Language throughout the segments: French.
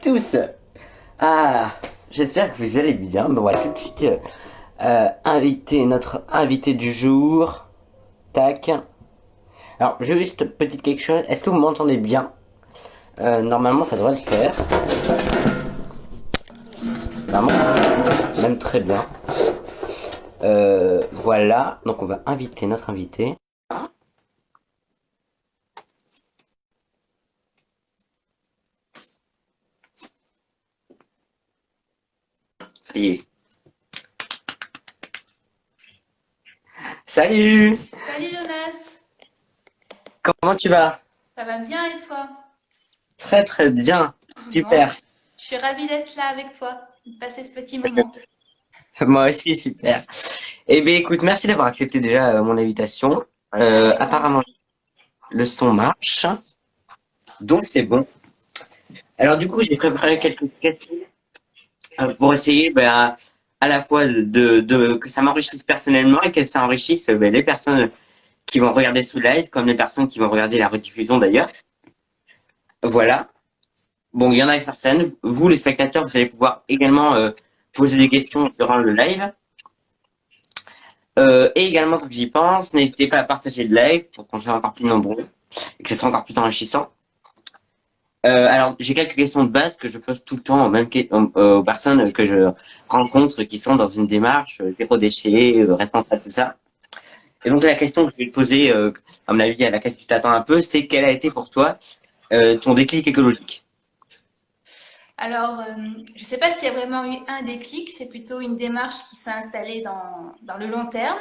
tous. Ah, j'espère que vous allez bien. On va tout de suite inviter notre invité du jour. Tac. Alors, juste petite quelque chose. Est-ce que vous m'entendez bien? Normalement, ça devrait le faire. Vraiment, même très bien. Voilà. Donc, on va inviter notre invité. Ça y est. Salut! Salut Jonas, Comment tu vas? ça va bien et toi? Très très bien. Bon, Super. je suis ravie d'être là avec toi, de passer ce petit moment. Moi aussi, super. Eh bien, écoute, merci d'avoir accepté déjà mon invitation. Avec grand Apparemment, le son marche, donc c'est bon. Alors du coup, j'ai préparé super. quelques questions pour essayer à la fois que ça m'enrichisse personnellement et que ça enrichisse les personnes qui vont regarder ce live, comme les personnes qui vont regarder la rediffusion d'ailleurs. Voilà. Bon, il y en a certaines. Vous, les spectateurs, vous allez pouvoir également poser des questions durant le live. Et également, tant que j'y pense, n'hésitez pas à partager le live pour qu'on soit encore plus nombreux et que ce soit encore plus enrichissant. Alors, j'ai quelques questions de base que je pose tout le temps, aux personnes que je rencontre qui sont dans une démarche zéro déchet, responsable, tout ça. Et donc, la question que je vais te poser, à mon avis, à laquelle tu t'attends un peu, c'est quel a été pour toi ton déclic écologique? Alors, je ne sais pas s'il y a vraiment eu un déclic, c'est plutôt une démarche qui s'est installée dans le long terme.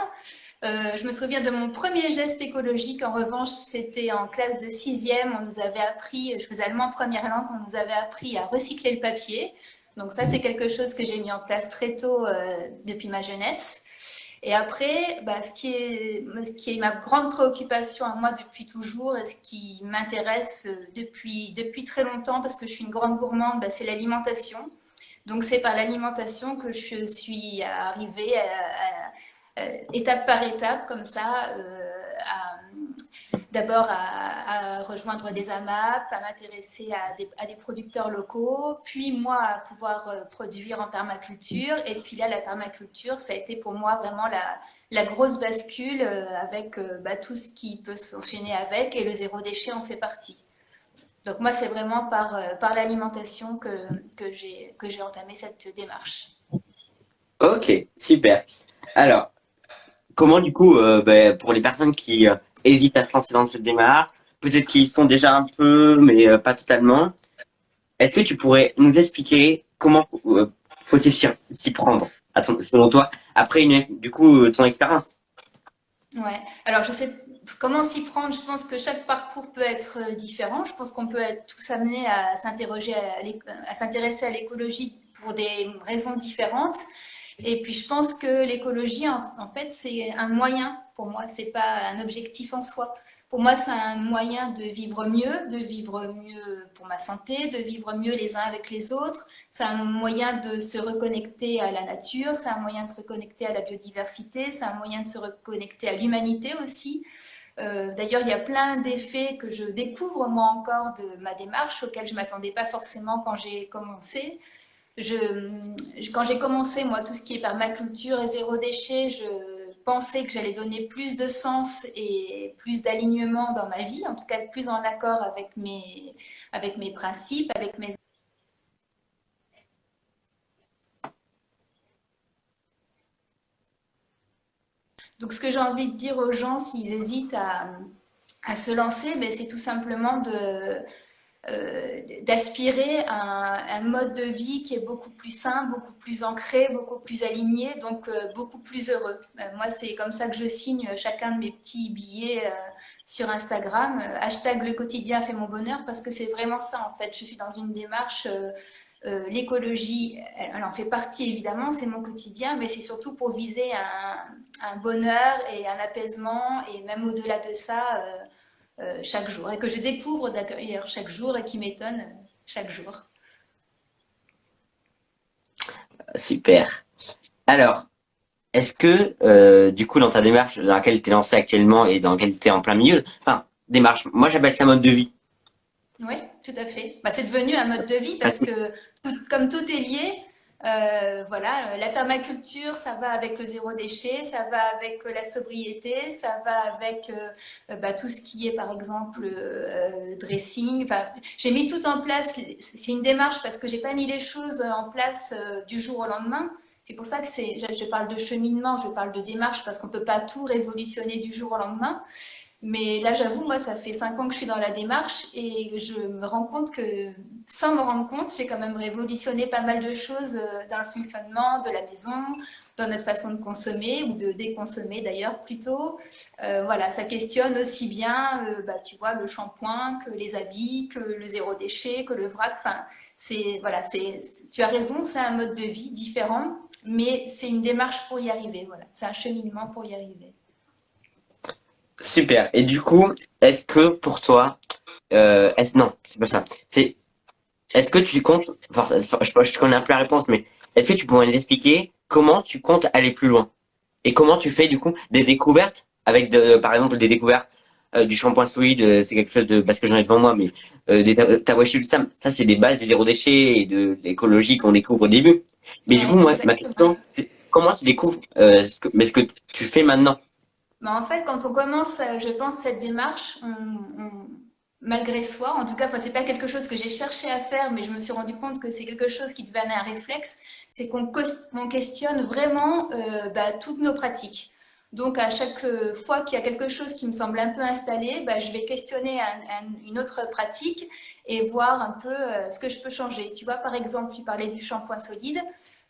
Je me souviens de mon premier geste écologique, en revanche, c'était en classe de sixième, on nous avait appris, je faisais allemand première langue, on nous avait appris à recycler le papier. Donc ça, c'est quelque chose que j'ai mis en place très tôt depuis ma jeunesse. Et après, bah, ce qui est ma grande préoccupation à moi depuis toujours et ce qui m'intéresse depuis très longtemps parce que je suis une grande gourmande, bah, c'est l'alimentation. Donc c'est par l'alimentation que je suis arrivée étape par étape comme ça d'abord à rejoindre des AMAP, à m'intéresser à des producteurs locaux, puis moi à pouvoir produire en permaculture. Et puis là, la permaculture, ça a été pour moi vraiment la grosse bascule avec bah, tout ce qui peut s'enchaîner avec, et le zéro déchet en fait partie. Donc moi, c'est vraiment par l'alimentation que j'ai entamé cette démarche. Ok, super. Alors, comment du coup, pour les personnes qui hésitent à se lancer dans cette démarche, peut-être qu'ils font déjà un peu, mais pas totalement, est-ce que tu pourrais nous expliquer comment faut-il s'y prendre, selon toi, après du coup, ton expérience? Ouais. Alors, je sais comment s'y prendre. Je pense que chaque parcours peut être différent. Je pense qu'on peut être tous amenés à s'interroger, à s'intéresser à l'écologie pour des raisons différentes. Et puis, je pense que l'écologie, en fait, c'est un moyen pour moi. C'est pas un objectif en soi. Pour moi, c'est un moyen de vivre mieux pour ma santé, de vivre mieux les uns avec les autres. C'est un moyen de se reconnecter à la nature, c'est un moyen de se reconnecter à la biodiversité, c'est un moyen de se reconnecter à l'humanité aussi. D'ailleurs, il y a plein d'effets que je découvre moi encore de ma démarche auxquels je ne m'attendais pas forcément quand j'ai commencé. Quand j'ai commencé, moi, tout ce qui est permaculture et zéro déchet, je pensais que j'allais donner plus de sens et plus d'alignement dans ma vie, en tout cas plus en accord avec mes principes, avec mes... Donc, ce que j'ai envie de dire aux gens, s'ils hésitent à se lancer, ben, c'est tout simplement d'aspirer à un mode de vie qui est beaucoup plus sain, beaucoup plus ancré, beaucoup plus aligné, donc beaucoup plus heureux. Moi, c'est comme ça que je signe chacun de mes petits billets sur Instagram. Hashtag le quotidien fait mon bonheur, parce que c'est vraiment ça en fait. Je suis dans une démarche l'écologie, elle en fait partie évidemment, c'est mon quotidien, mais c'est surtout pour viser un bonheur et un apaisement, et même au-delà de ça, chaque jour, et que je découvre d'ailleurs chaque jour et qui m'étonne chaque jour. Super. Alors, est-ce que, du coup, dans ta démarche dans laquelle tu es lancé actuellement et dans laquelle tu es en plein milieu, enfin, démarche, moi j'appelle ça mode de vie. Oui, tout à fait. Bah, c'est devenu un mode de vie Parce parce que que comme tout est lié, voilà, la permaculture, ça va avec le zéro déchet, ça va avec la sobriété, ça va avec bah, tout ce qui est par exemple dressing. Enfin, j'ai mis tout en place. C'est une démarche parce que j'ai pas mis les choses en place du jour au lendemain. C'est pour ça que je parle de cheminement, je parle de démarche parce qu'on peut pas tout révolutionner du jour au lendemain. Mais là, j'avoue, moi, ça fait 5 ans que je suis dans la démarche et je me rends compte que, sans me rendre compte, j'ai quand même révolutionné pas mal de choses dans le fonctionnement de la maison, dans notre façon de consommer ou de déconsommer d'ailleurs plutôt. Voilà, ça questionne aussi bien, bah, tu vois, le shampoing que les habits, que le zéro déchet, que le vrac. Enfin, voilà, tu as raison, c'est un mode de vie différent, mais c'est une démarche pour y arriver. Voilà, c'est un cheminement pour y arriver. super. Et du coup, est-ce que pour toi, non, c'est pas ça. C'est est-ce que tu comptes, je connais un peu la réponse, mais est-ce que tu pourrais m'expliquer comment tu comptes aller plus loin? Et comment tu fais du coup des découvertes avec par exemple des découvertes du shampoing solide, c'est quelque chose de parce que j'en ai devant moi, mais des Tawashi ça c'est des bases du zéro déchet et de l'écologie qu'on découvre au début. Mais du coup Ouais, moi ma exactement. question c'est comment tu découvres ce que tu fais maintenant? Bah, en fait, quand on commence, je pense, cette démarche, malgré soi, en tout cas, enfin, c'est pas quelque chose que j'ai cherché à faire, mais je me suis rendu compte que c'est quelque chose qui devenait un réflexe, c'est on questionne vraiment bah, toutes nos pratiques. Donc, à chaque fois qu'il y a quelque chose qui me semble un peu installé, bah, je vais questionner une autre pratique et voir un peu ce que je peux changer. Tu vois, par exemple, tu parlais du shampoing solide.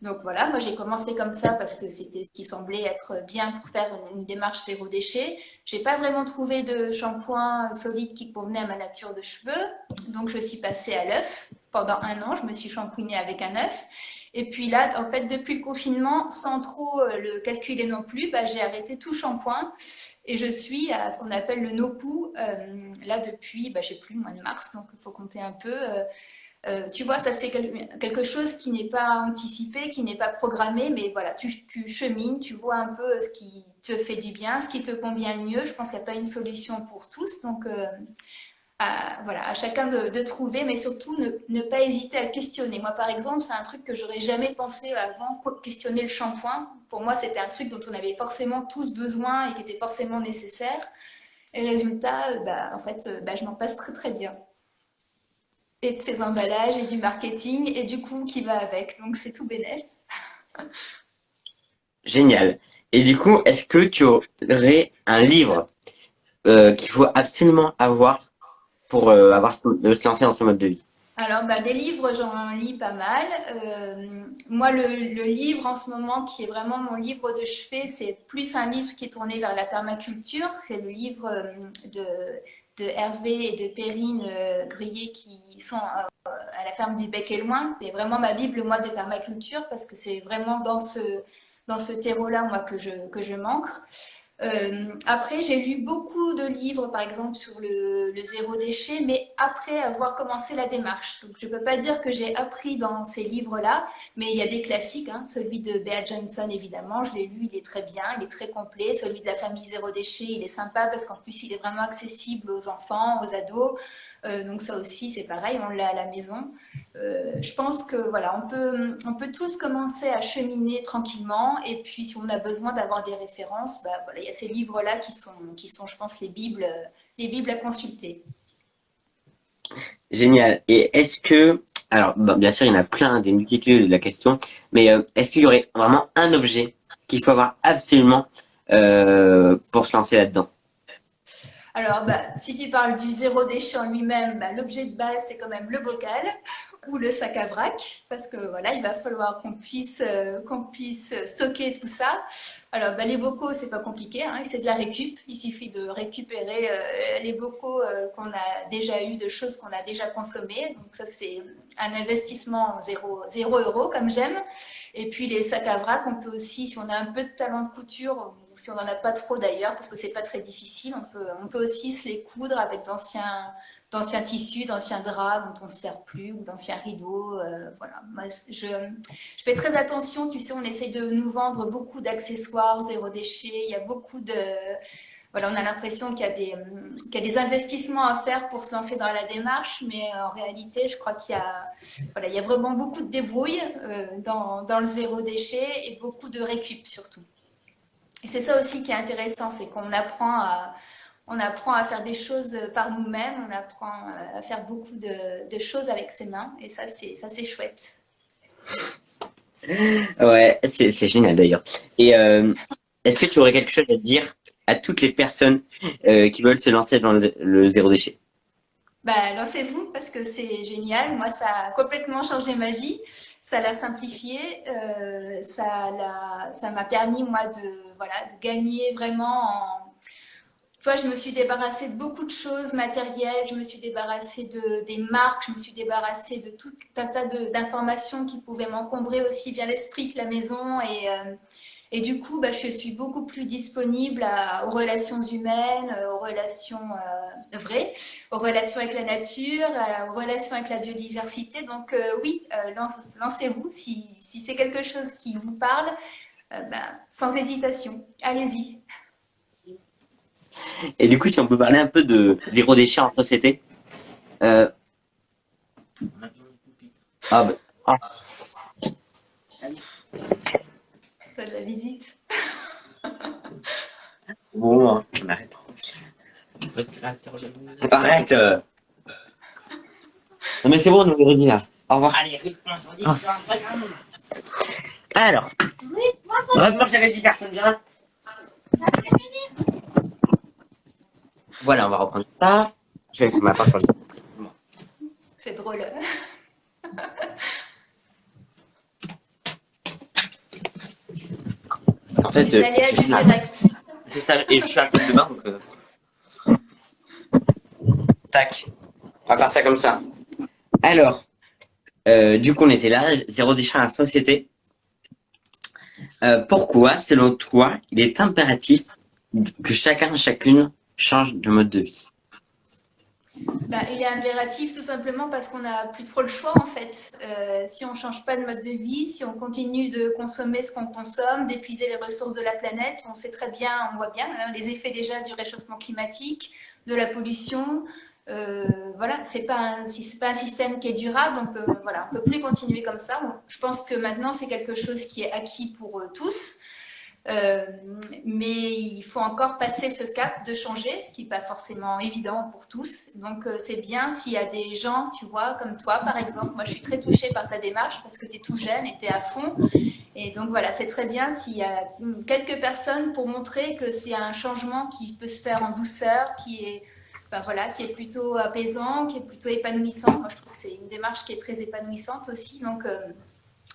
Donc voilà, moi j'ai commencé comme ça parce que c'était ce qui semblait être bien pour faire une démarche zéro déchet. J'ai pas vraiment trouvé de shampoing solide qui convenait à ma nature de cheveux, donc je suis passée à l'œuf. Pendant un an, je me suis shampooinée avec un œuf. Et puis là, en fait, depuis le confinement, sans trop le calculer non plus, bah, j'ai arrêté tout shampoing et je suis à ce qu'on appelle le no-poo là depuis, bah, je sais plus, le mois de mars, donc il faut compter un peu. Tu vois, ça c'est quelque chose qui n'est pas anticipé, qui n'est pas programmé, mais voilà, tu chemines, tu vois un peu ce qui te fait du bien, ce qui te convient le mieux. Je pense qu'il n'y a pas une solution pour tous, donc voilà, à chacun de trouver, mais surtout ne pas hésiter à questionner. Moi, par exemple, c'est un truc que j'aurais jamais pensé avant, questionner le shampoing. Pour moi, c'était un truc dont on avait forcément tous besoin et qui était forcément nécessaire. Et le résultat, bah, en fait, bah, je m'en passe très très bien et de ses emballages et du marketing et du coup qui va avec. Donc c'est tout bénef. Génial. Et du coup, est-ce que tu aurais un livre qu'il faut absolument avoir pour de se lancer dans ce mode de vie? Alors bah, des livres, j'en lis pas mal. Moi, le livre en ce moment qui est vraiment mon livre de chevet, c'est plus un livre qui est tourné vers la permaculture. C'est le livre de Hervé et de Perrine Gruyé qui sont à la ferme du Bec et Loin. C'est vraiment ma Bible, moi, de permaculture parce que c'est vraiment dans ce terreau-là, moi, que je m'ancre. Après, j'ai lu beaucoup de livres, par exemple, sur le zéro déchet, mais après avoir commencé la démarche. Donc, je ne peux pas dire que j'ai appris dans ces livres-là, mais il y a des classiques, hein. Celui de Bea Johnson, évidemment, je l'ai lu, il est très bien, il est très complet. Celui de la famille zéro déchet, il est sympa parce qu'en plus, il est vraiment accessible aux enfants, aux ados. Donc ça aussi, c'est pareil, on l'a à la maison. Je pense que voilà, on peut tous commencer à cheminer tranquillement. Et puis, si on a besoin d'avoir des références, bah, voilà, il y a ces livres-là qui sont, je pense, les bibles à consulter. Génial. Et est-ce que, alors bon, bien sûr, il y en a plein, des multitudes de la question, mais est-ce qu'il y aurait vraiment un objet qu'il faut avoir absolument pour se lancer là-dedans? Alors, bah, si tu parles du zéro déchet en lui-même, bah, l'objet de base, c'est quand même le bocal ou le sac à vrac, parce que voilà, il va falloir qu'on puisse stocker tout ça. Alors, bah, les bocaux, c'est pas compliqué, hein, c'est de la récup. Il suffit de récupérer les bocaux qu'on a déjà eu, de choses qu'on a déjà consommées. Donc, ça, c'est un investissement zéro euro, comme j'aime. Et puis, les sacs à vrac, on peut aussi, si on a un peu de talent de couture, ou si on n'en a pas trop d'ailleurs, parce que c'est pas très difficile, on peut aussi se les coudre avec d'anciens tissus, d'anciens draps dont on ne se sert plus, ou d'anciens rideaux. Voilà. Moi, je fais très attention, tu sais, on essaye de nous vendre beaucoup d'accessoires zéro déchet. Il y a beaucoup voilà, on a l'impression qu'il y a des investissements à faire pour se lancer dans la démarche, mais en réalité, je crois qu'il y a, voilà, il y a vraiment beaucoup de débrouille dans le zéro déchet et beaucoup de récup surtout. Et c'est ça aussi qui est intéressant, c'est on apprend à faire des choses par nous-mêmes, on apprend à faire beaucoup de choses avec ses mains, et ça c'est chouette. Ouais, c'est génial d'ailleurs. Et est-ce que tu aurais quelque chose à dire à toutes les personnes qui veulent se lancer dans le zéro déchet? Bah, lancez-vous parce que c'est génial. Moi, ça a complètement changé ma vie. Ça l'a simplifié. Ça m'a permis, moi, voilà, de gagner vraiment en. Tu vois, je me suis débarrassée de beaucoup de choses matérielles. Je me suis débarrassée des marques. Je me suis débarrassée de tout un tas d'informations qui pouvaient m'encombrer aussi bien l'esprit que la maison. Et du coup, bah, je suis beaucoup plus disponible aux relations humaines, aux relations vraies, aux relations avec la nature, aux relations avec la biodiversité. Donc oui, lancez-vous si c'est quelque chose qui vous parle, bah, sans hésitation. Allez-y. Et du coup, si on peut parler un peu de zéro déchet en société. Euh, ah, bah, ah, T'as de la visite. bon, hein, on arrête. Arrête Non mais c'est bon, on est redit là. Au revoir. Allez, rythme incendie sur Instagram. Alors, heureusement que j'avais dit personne bien. Voilà, on va reprendre ça. Je vais laisser ma part sur le. C'est drôle. En fait, Les aléas c'est du ça. direct. C'est ça. Et je suis à la salle de bain, donc tac. On va faire ça comme ça. Alors, du coup, on était là, zéro déchet à la société. Pourquoi, selon toi, il est impératif que chacun, chacune change de mode de vie? Bah, il est impératif tout simplement parce qu'on n'a plus trop le choix en fait. Si on ne change pas de mode de vie, si on continue de consommer ce qu'on consomme, d'épuiser les ressources de la planète, on sait très bien, on voit bien hein, les effets déjà du réchauffement climatique, de la pollution. Voilà, c'est pas un système qui est durable. On peut plus continuer comme ça. Je pense que maintenant c'est quelque chose qui est acquis pour tous. Euh, mais il faut encore passer ce cap de changer, ce qui n'est pas forcément évident pour tous. Donc c'est bien s'il y a des gens, tu vois, comme toi par exemple. Moi je suis très touchée par ta démarche parce que tu es tout jeune et tu es à fond. Et donc voilà, c'est très bien s'il y a quelques personnes pour montrer que c'est un changement qui peut se faire en douceur, ben voilà, qui est plutôt apaisant, qui est plutôt épanouissant. Moi je trouve que c'est une démarche qui est très épanouissante aussi. Donc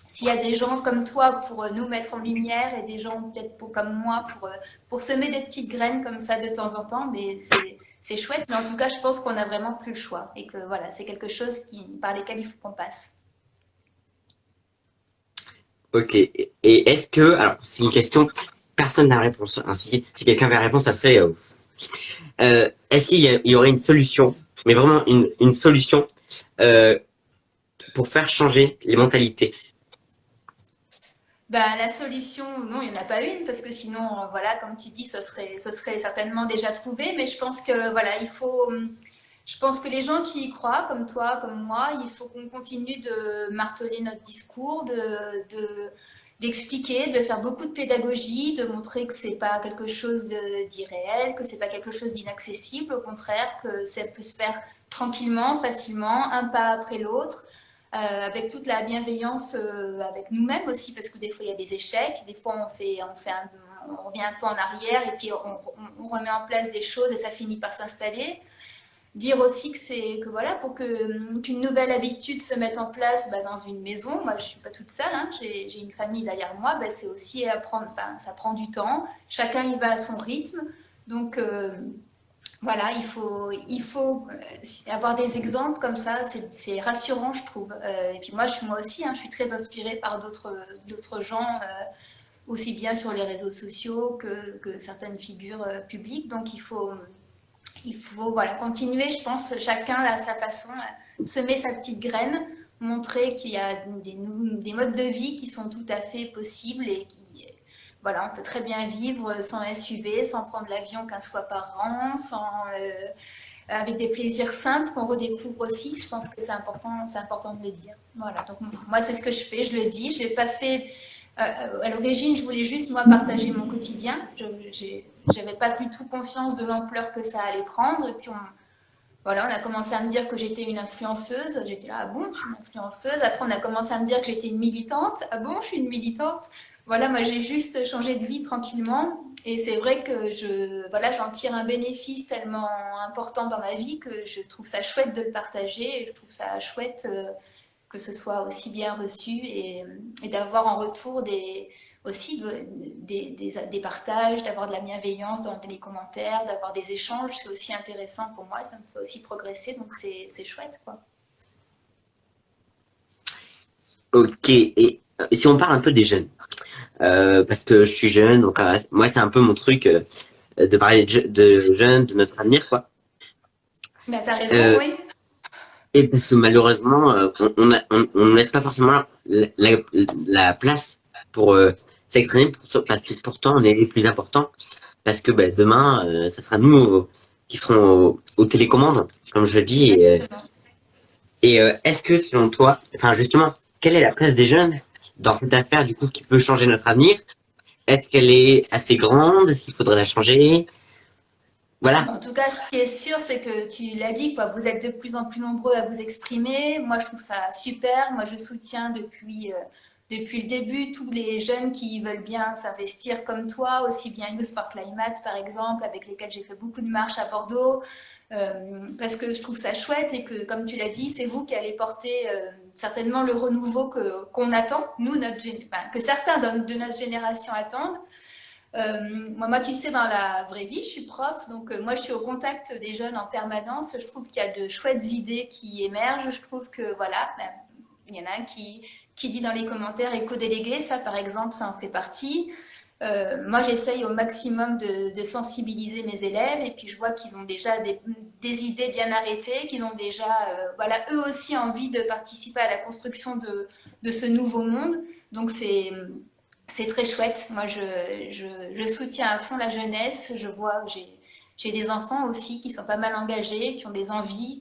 s'il y a des gens comme toi pour nous mettre en lumière et des gens peut-être comme moi pour semer des petites graines comme ça de temps en temps, mais c'est chouette. Mais en tout cas, je pense qu'on n'a vraiment plus le choix et que voilà, c'est quelque chose par lesquels il faut qu'on passe. Ok. Et est-ce que, alors c'est une question, personne n'a la réponse. Ainsi, si quelqu'un avait la réponse, ça serait. Est-ce il y aurait une solution, mais vraiment une solution euh, pour faire changer les mentalités? Bah, la solution, non, il n'y en a pas une, parce que sinon, voilà, comme tu dis, ce serait certainement déjà trouvé. Mais je pense que, voilà, je pense que les gens qui y croient, comme toi, comme moi, il faut qu'on continue de marteler notre discours, d'expliquer, de faire beaucoup de pédagogie, de montrer que c'est pas quelque chose d'irréel, que c'est pas quelque chose d'inaccessible, au contraire, que ça peut se faire tranquillement, facilement, un pas après l'autre avec toute la bienveillance avec nous-mêmes aussi, parce que des fois il y a des échecs, des fois on revient un peu en arrière et puis on remet en place des choses et ça finit par s'installer. Dire aussi que voilà, pour qu'une nouvelle habitude se mette en place bah, dans une maison, moi je suis pas toute seule, hein, j'ai une famille derrière moi, bah, c'est aussi apprendre, enfin ça prend du temps, chacun y va à son rythme, donc voilà, il faut avoir des exemples comme ça, c'est rassurant, je trouve. Et puis moi aussi, hein, je suis très inspirée par d'autres gens, aussi bien sur les réseaux sociaux que certaines figures publiques. Donc il faut voilà, continuer, je pense, chacun à sa façon, semer sa petite graine, montrer qu'il y a des modes de vie qui sont tout à fait possibles et qui, voilà, on peut très bien vivre sans SUV, sans prendre l'avion 15 fois par an, avec des plaisirs simples qu'on redécouvre aussi. Je pense que c'est important de le dire. Voilà, donc moi c'est ce que je fais, je le dis. Je l'ai pas fait à l'origine, je voulais juste moi partager mon quotidien. J'avais pas du tout conscience de l'ampleur que ça allait prendre. Et puis voilà, on a commencé à me dire que j'étais une influenceuse. J'étais là, ah bon, je suis une influenceuse. Après, on a commencé à me dire que j'étais une militante. Ah bon, je suis une militante. Voilà, moi, j'ai juste changé de vie tranquillement. Et c'est vrai que voilà, j'en tire un bénéfice tellement important dans ma vie que je trouve ça chouette de le partager. Et je trouve ça chouette que ce soit aussi bien reçu et d'avoir en retour aussi des partages, d'avoir de la bienveillance dans les commentaires, d'avoir des échanges, c'est aussi intéressant pour moi, ça me fait aussi progresser, donc c'est chouette, quoi. Ok, et si on parle un peu des jeunes, parce que je suis jeune, donc moi c'est un peu mon truc de parler de jeunes, de notre avenir, quoi. Ben, t'as raison, Euh, oui. et parce que malheureusement, on ne laisse pas forcément la place pour s'exprimer, parce que pourtant on est les plus importants, parce que ben, demain, ça sera nous qui serons aux télécommandes, comme je le dis. Exactement. Est-ce que selon toi, enfin justement, quelle est la place des jeunes dans cette affaire du coup qui peut changer notre avenir? Est-ce qu'elle est assez grande? Est-ce qu'il faudrait la changer? Voilà. En tout cas, ce qui est sûr, c'est que tu l'as dit, quoi. Vous êtes de plus en plus nombreux à vous exprimer. Moi, je trouve ça super. Moi, je soutiens depuis le début tous les jeunes qui veulent bien s'investir comme toi, aussi bien Youth for Climate, par exemple, avec lesquels j'ai fait beaucoup de marches à Bordeaux, parce que je trouve ça chouette et que, comme tu l'as dit, c'est vous qui allez porter certainement le renouveau qu'on attend, nous, enfin, que certains de notre génération attendent. Moi, tu sais, dans la vraie vie, je suis prof, donc moi, je suis au contact des jeunes en permanence. Je trouve qu'il y a de chouettes idées qui émergent. Je trouve que, voilà, ben, il y en a un qui dit dans les commentaires éco-délégué, ça, par exemple, ça en fait partie. Moi, j'essaye au maximum de sensibiliser mes élèves et puis je vois qu'ils ont déjà des idées bien arrêtées, qu'ils ont déjà, voilà, eux aussi envie de participer à la construction de ce nouveau monde. Donc, c'est très chouette. Moi, je soutiens à fond la jeunesse. Je vois que j'ai des enfants aussi qui sont pas mal engagés, qui ont des envies,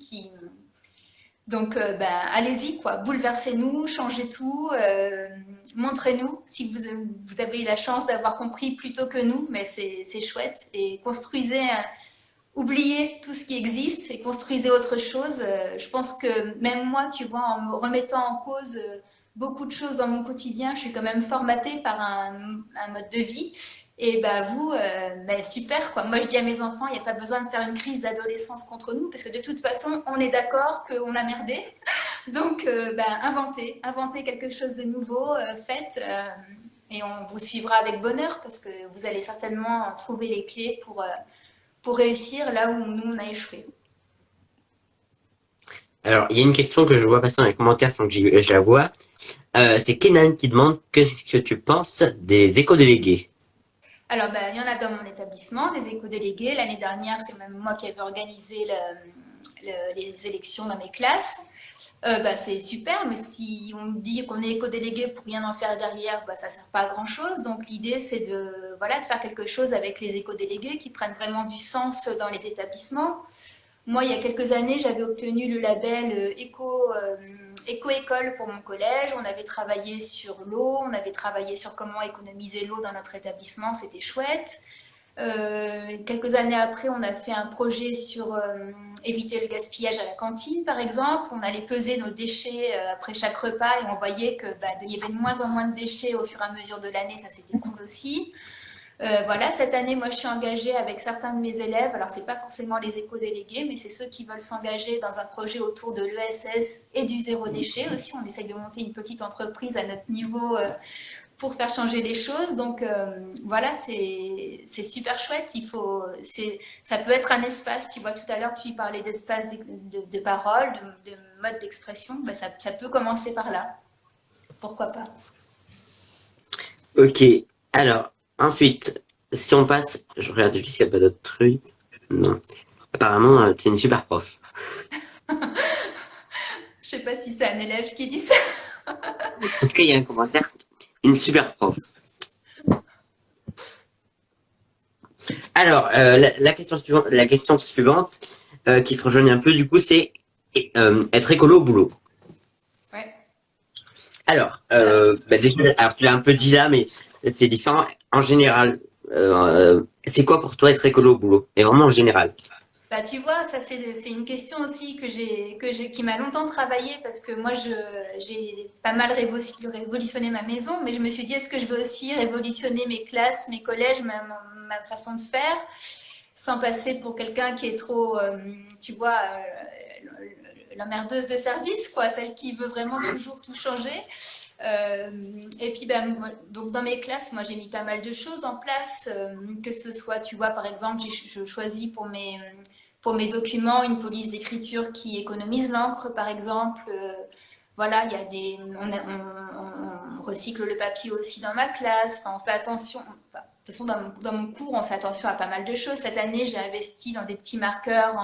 donc ben, allez-y quoi, bouleversez-nous, changez tout, montrez-nous si vous avez la chance d'avoir compris plus tôt que nous, mais c'est chouette et oubliez tout ce qui existe et construisez autre chose. Je pense que même moi, tu vois, en me remettant en cause beaucoup de choses dans mon quotidien, je suis quand même formatée par un mode de vie. Et bah vous, bah, super quoi. Moi je dis à mes enfants, il n'y a pas besoin de faire une crise d'adolescence contre nous, parce que de toute façon, on est d'accord qu'on a merdé. Donc bah, inventez quelque chose de nouveau, faites, et on vous suivra avec bonheur, parce que vous allez certainement trouver les clés pour réussir là où nous on a échoué. Alors, il y a une question que je vois passer dans les commentaires sans que je la vois. C'est Kenan qui demande qu'est-ce que tu penses des éco-délégués? Alors, ben, il y en a dans mon établissement, des éco-délégués. L'année dernière, c'est même moi qui avais organisé les élections dans mes classes. Bah, c'est super, mais si on me dit qu'on est éco-délégué pour rien en faire derrière, bah, ça ne sert pas à grand-chose. Donc l'idée, c'est voilà, de faire quelque chose avec les éco-délégués qui prennent vraiment du sens dans les établissements. Moi, il y a quelques années, j'avais obtenu le label éco-école pour mon collège. On avait travaillé sur l'eau, on avait travaillé sur comment économiser l'eau dans notre établissement, c'était chouette. Quelques années après, on a fait un projet sur éviter le gaspillage à la cantine, par exemple. On allait peser nos déchets après chaque repas et on voyait que bah, il y avait de moins en moins de déchets au fur et à mesure de l'année. Ça, c'était cool aussi. Voilà, cette année, moi, je suis engagée avec certains de mes élèves. Alors, c'est pas forcément les éco-délégués, mais c'est ceux qui veulent s'engager dans un projet autour de l'ESS et du zéro déchet aussi. On essaye de monter une petite entreprise à notre niveau pour faire changer les choses. Donc voilà, c'est super chouette. Ça peut être un espace. Tu vois, tout à l'heure, tu parlais d'espace de parole, de mode d'expression. Ben, ça peut commencer par là. Pourquoi pas? Ok. Alors, ensuite, si on passe, je regarde juste s'il n'y a pas d'autres trucs. Non. Apparemment, tu es une super prof. Je sais pas si c'est un élève qui dit ça. En tout cas, il y a un commentaire. Une super prof. Alors, la question suivante, qui se rejoigne un peu, du coup, c'est être écolo au boulot. Ouais. Alors, Alors, déjà, alors tu l'as un peu dit là, mais c'est différent. En général, c'est quoi pour toi être écolo au boulot? Et vraiment en général. bah, tu vois, ça c'est une question aussi qui m'a longtemps travaillé parce que moi j'ai pas mal révolutionné ma maison, mais je me suis dit est-ce que je veux aussi révolutionner mes classes, mes collèges, ma façon de faire, sans passer pour quelqu'un qui est trop, tu vois, l'emmerdeuse de service, quoi, celle qui veut vraiment toujours tout changer. Et puis, ben, donc dans mes classes, moi j'ai mis pas mal de choses en place, que ce soit, tu vois, par exemple, je choisis pour mes documents une police d'écriture qui économise l'encre, par exemple. Voilà, il y a on recycle le papier aussi dans ma classe. Enfin, on fait attention. Enfin, de toute façon, dans mon cours, on fait attention à pas mal de choses. Cette année, j'ai investi dans des petits marqueurs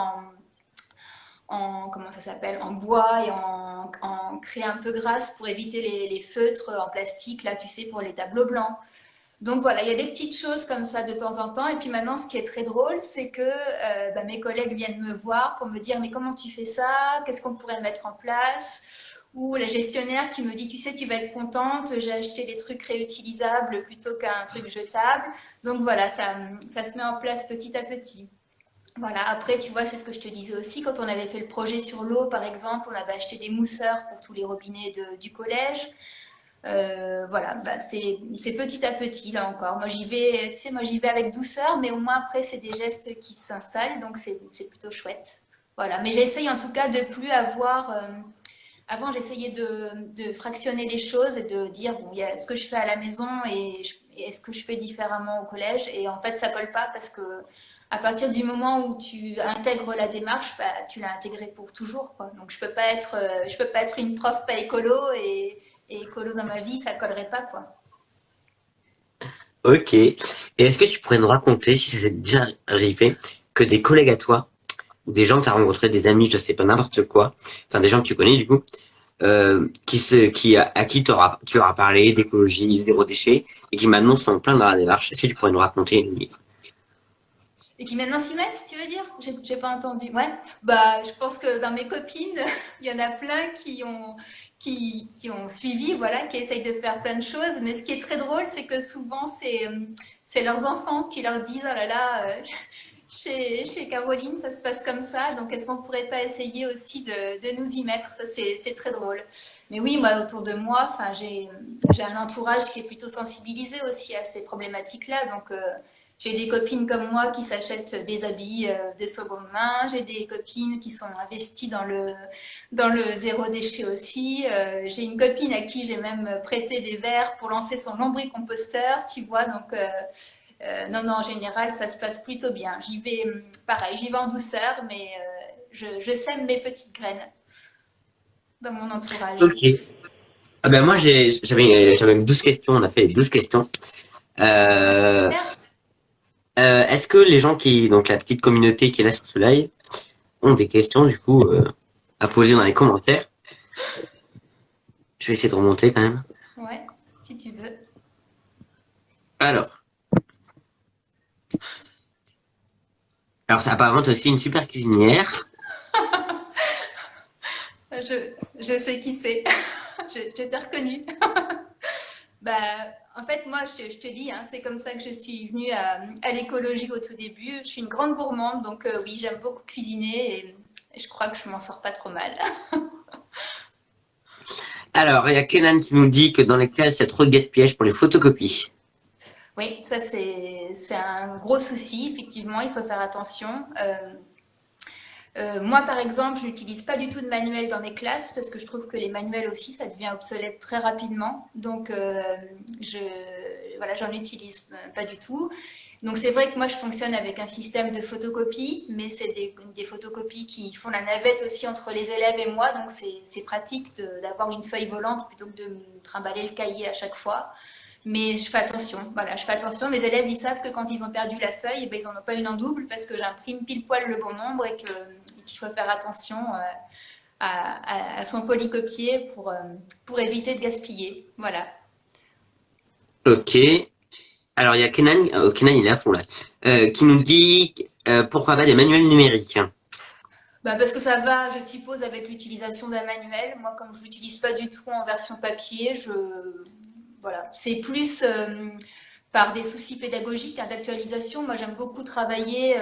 comment ça s'appelle, en bois et en craie un peu grasse pour éviter les feutres en plastique, là, tu sais, pour les tableaux blancs. Donc voilà, il y a des petites choses comme ça de temps en temps. Et puis maintenant, ce qui est très drôle, c'est que bah, mes collègues viennent me voir pour me dire, mais comment tu fais ça? Qu'est-ce qu'on pourrait mettre en place? Ou la gestionnaire qui me dit, tu sais, tu vas être contente, j'ai acheté des trucs réutilisables plutôt qu'un truc jetable. Donc voilà, ça se met en place petit à petit. Voilà, après, tu vois, c'est ce que je te disais aussi, quand on avait fait le projet sur l'eau, par exemple, on avait acheté des mousseurs pour tous les robinets du collège. Voilà, bah, c'est petit à petit, là encore. Moi, j'y vais, tu sais, moi, j'y vais avec douceur, mais au moins, après, c'est des gestes qui s'installent, donc c'est plutôt chouette. Voilà, mais j'essaye en tout cas de plus avoir... avant, j'essayais de fractionner les choses et de dire, bon, il y a ce que je fais à la maison et ce que je fais différemment au collège. Et en fait, ça colle pas parce que à partir du moment où tu intègres la démarche, bah, tu l'as intégrée pour toujours, quoi. Donc, je peux pas être une prof pas écolo et écolo dans ma vie, ça collerait pas, quoi. Ok. Et est-ce que tu pourrais nous raconter, si ça s'est déjà arrivé, que des collègues à toi, ou des gens que tu as rencontrés, des amis, je sais pas, n'importe quoi, enfin des gens que tu connais du coup, à qui tu auras parlé d'écologie, zéro déchet, et qui maintenant sont plein dans la démarche. Est-ce que tu pourrais nous raconter Et qui maintenant s'y mettent, tu veux dire? J'ai pas entendu. Ouais. Bah, je pense que dans mes copines, il y en a plein qui ont suivi, voilà, qui essayent de faire plein de choses. Mais ce qui est très drôle, c'est que souvent, c'est leurs enfants qui leur disent, oh là là, chez Caroline, ça se passe comme ça. Donc, est-ce qu'on pourrait pas essayer aussi de nous y mettre? Ça, c'est très drôle. Mais oui, moi, autour de moi, enfin, j'ai un entourage qui est plutôt sensibilisé aussi à ces problématiques-là. Donc, j'ai des copines comme moi qui s'achètent des habits de seconde main. J'ai des copines qui sont investies dans le zéro déchet aussi. J'ai une copine à qui j'ai même prêté des verres pour lancer son lombricomposteur, tu vois. Donc, non, non, en général, ça se passe plutôt bien. J'y vais, pareil, j'y vais en douceur, mais je sème mes petites graines dans mon entourage. Ok. Ah ben moi j'avais 12 questions, on a fait les 12 questions. Ouais, Euh, super. Est-ce que les gens donc la petite communauté qui est là sur ce live, ont des questions du coup à poser dans les commentaires? Je vais essayer de remonter quand même. Ouais, si tu veux. Alors, ça apparemment t'es aussi une super cuisinière. Je sais qui c'est. Je t'ai reconnu. Bah, en fait, moi, je te dis, hein, c'est comme ça que je suis venue à l'écologie au tout début. Je suis une grande gourmande, donc oui, j'aime beaucoup cuisiner et je crois que je m'en sors pas trop mal. Alors, il y a Kenan qui nous dit que dans les classes, il y a trop de gaspillage pour les photocopies. Oui, ça c'est un gros souci, effectivement, il faut faire attention. Moi, par exemple, je n'utilise pas du tout de manuel dans mes classes parce que je trouve que les manuels aussi, ça devient obsolète très rapidement. Donc, je, voilà, j'en utilise pas du tout. Donc, c'est vrai que moi, je fonctionne avec un système de photocopie, mais c'est des photocopies qui font la navette aussi entre les élèves et moi. Donc, c'est pratique d'avoir une feuille volante plutôt que de me trimballer le cahier à chaque fois. Mais je fais attention, voilà, je fais attention. Mes élèves, ils savent que quand ils ont perdu la feuille, eh ben, ils n'en ont pas une en double parce que j'imprime pile poil le bon nombre et qu'il faut faire attention à son polycopier pour éviter de gaspiller. Voilà. Ok. Alors, il y a Kenan, Kenan il est à fond là. qui nous dit pourquoi pas des manuels numériques. Bah parce que ça va, je suppose, avec l'utilisation d'un manuel. Moi, comme je l'utilise pas du tout en version papier, voilà, c'est plus par des soucis pédagogiques, hein, d'actualisation. Moi, j'aime beaucoup travailler,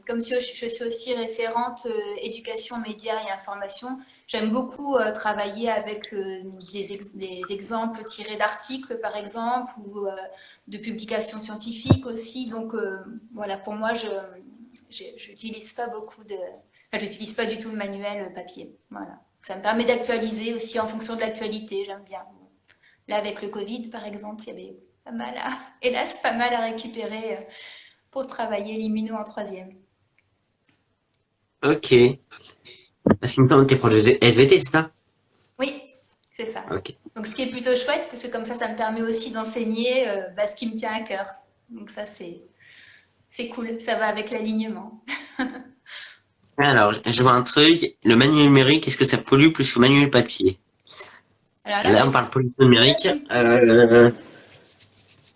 comme si je suis aussi référente éducation, médias et information. J'aime beaucoup travailler avec des exemples tirés d'articles, par exemple, ou de publications scientifiques aussi. Donc, voilà, pour moi, j'utilise pas beaucoup de Enfin, j'utilise pas du tout le manuel papier. Voilà. Ça me permet d'actualiser aussi en fonction de l'actualité. J'aime bien. Là, avec le Covid, par exemple, il y avait pas mal hélas, pas mal à récupérer pour travailler l'immuno en troisième. Ok. Parce qu'il me semble que t'es prof de SVT, c'est ça? Oui, c'est ça. Ok. Donc, ce qui est plutôt chouette, parce que comme ça me permet aussi d'enseigner bah, ce qui me tient à cœur. Donc, ça, c'est cool. Ça va avec l'alignement. Alors, je vois un truc. Le manuel numérique, est-ce que ça pollue plus que le manuel papier? Alors là, Là, on parle pollution numérique. Euh,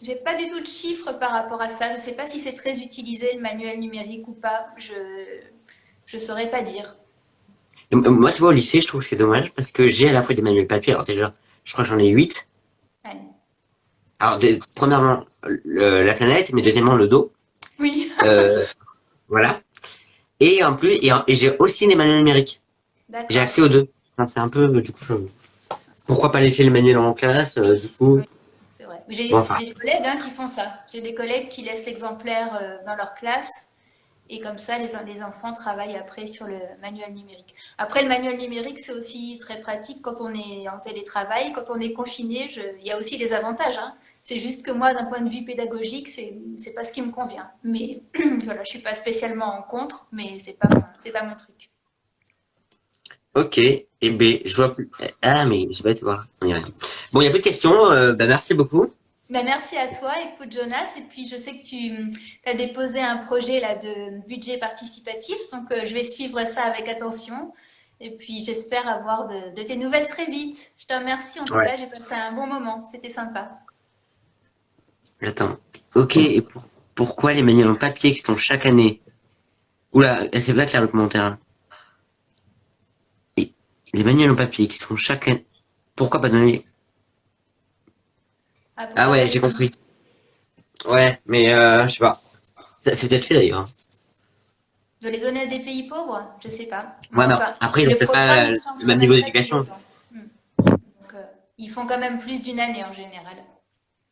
j'ai pas du tout de chiffres par rapport à ça. Je ne sais pas si c'est très utilisé le manuel numérique ou pas. Je saurais pas dire. Moi, tu vois, au lycée, je trouve que c'est dommage parce que j'ai à la fois des manuels papier. Alors déjà, je crois que j'en ai 8. Ouais. Alors, premièrement, la planète, mais deuxièmement, le dos. Oui, Euh, voilà. Et en plus, et j'ai aussi des manuels numériques. J'ai d'accord. accès aux deux. Ça me fait un peu, du coup, pourquoi pas laisser le manuel en classe, Oui, du coup. oui, c'est vrai. Mais Bon, enfin, j'ai des collègues hein, qui font ça. J'ai des collègues qui laissent l'exemplaire dans leur classe et comme ça, les enfants travaillent après sur le manuel numérique. Après, le manuel numérique, c'est aussi très pratique quand on est en télétravail, quand on est confiné. Il y a aussi des avantages, hein. C'est juste que moi, d'un point de vue pédagogique, c'est pas ce qui me convient. Mais voilà, je suis pas spécialement en contre, mais c'est pas mon truc. ok. Et B, je vois plus. Ah, mais j'ai pas été voir. On y arrive. Bon, il y a plus de questions. Bah, merci beaucoup. Ben, merci à toi, écoute Jonas, et puis je sais que tu as déposé un projet là de budget participatif, donc je vais suivre ça avec attention, et puis j'espère avoir de tes nouvelles très vite. Je te remercie en tout Ouais. cas, j'ai passé un bon moment, c'était sympa. Attends. Ok. Et pourquoi les manuels en papier qui sont chaque année? Oula, c'est pas clair le commentaire, là. Et les manuels en papier qui sont chaque année. Pourquoi pas donner? Ah, Ah pourquoi pas ouais, les j'ai donner? compris. Ouais, mais je sais pas. C'est peut-être fait d'ailleurs, hein. De les donner à des pays pauvres? Je sais pas. Ouais, Non, mais pas. après, ils ont Le peut-être programme, pas il le change quand même niveau même pas tous d'éducation. les ans. Hmm. Donc, ils font quand même plus d'une année en général.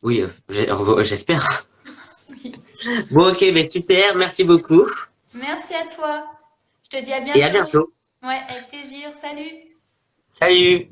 Oui, j'espère. Oui. Bon, ok, mais super, merci beaucoup. Merci à toi. Je te dis à Et à bientôt. bientôt. Ouais, avec plaisir. Salut. Salut!